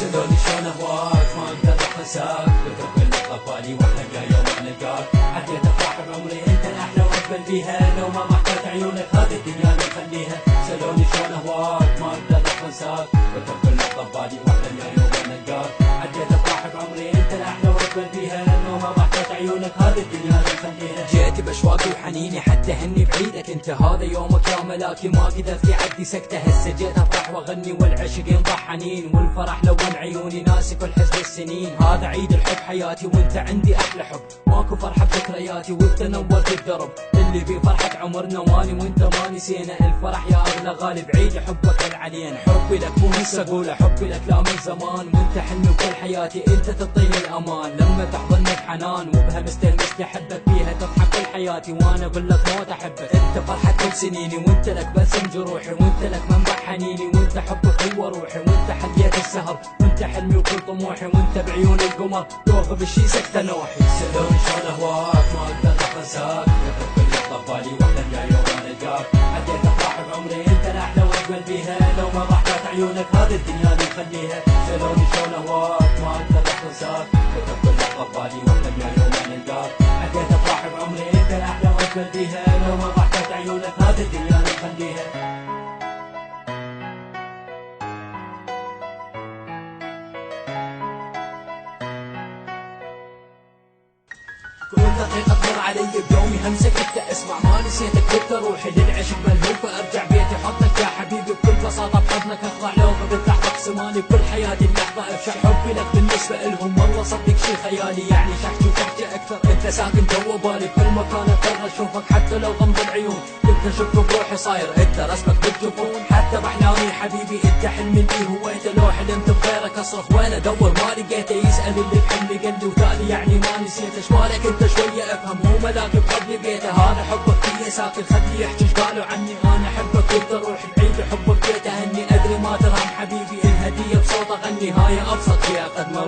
سألوني شلون اهواك ما اقدر انساك، بتركب قبالي واحلى يوم القاك. عديت افراح بعمري انت الاحلى واجمل بيها، لو ما محتاج عيونك هذه الدنيا نخليها. سألوني شلون اهواك ما اقدر انساك، بتركب قبالي واحلى يوم القاك. عديت افراح بعمري انت الاحلى واجمل بيها، لو ما محتاج عيونك هذه الدنيا نخليها. جيت باشواقي وحنيني حتى هني بعيدك انت، هذا يومك يا ملاكي ما قدرت يعدي سكته. هسه جيت افرح واغني والعشق ينضح حنين، والفرح لون عيوني ناسي كل حزن السنين. هذا عيد الحب حياتي وانت عندي احلى حب، ماكو فرحه بذكرياتي وانت نورت الدرب. اللي بيه فرحه عمرنا واني وانت ما نسينا، الفرح يا اغلى غالي بعيد حبك العليان. حبي لك مو هسه اقوله، حبي لك لا من زمان، وانت حلمي وكل حياتي انت تعطيني الامان. لما تحضنك حنان وبها مستلمس احبك، فيها تضحك كل حياتي وانا اقول لك موت احبك. انت فرحه كل سنيني وانت لك بسم جروحي، وانت لك منبع حنيني، وانت حبك هو روحي، وانت حليت السهر، وانت حلمي وكل طموحي، وانت بعيون القمر توقف الشي سكته نوحي. سألوني شلون اهواك ما اقدر انساك، بتركب قبالي واحلى يوم القاك. عديت افراح بعمري انت الاحلى واجمل بيها، لو ما ضحكت عيونك هذه الدنيا نخليها. سألوني شلون اهواك ما اقدر انساك، بتركب قبالي واحلى يوم القاك. عديت افراح بعمري انت الاحلى واجمل بيها، لو ما ضحكت عيونك هذه الدنيا نخليها. كل دقيقة تمر علي بيومي همسك انت اسمع، ما نسيتك كنت روحي للعشق ملهوفة. ارجع بيتي حضنك يا حبيبي بكل بساطة، بحضنك اخضع لو غبت لحظة زماني، بكل حياتي اللحظة افشع. حبي لك بالنسبة الهم والله صدق شي خيالي، يعني شحتي وتحكي اكثر انت ساكن جوا بالي. بكل مكان اقدر اشوفك حتى لو غمض العيون، كنت اشوف بروحي صاير انت رسمك بالجفون. حتى باحلامي حبيبي انت حلمي اللي هو انت، لو حلمت بغيرك اصرخ وين ادور ما لقيته. يسأل اللي بحلمي قلبي وتالي يعني ما نسيته. شمالك انت شوية افهم مو ملاك بقبل بيته، هذا حبك فيه ساكن خليه يحكي قالوا عني. انا احبك وانت روحي بعيد حبك بيته هني، ادري ما ترهم حبيبي الهدية بصوت اغني، هاي ابسط شيء اقدمه.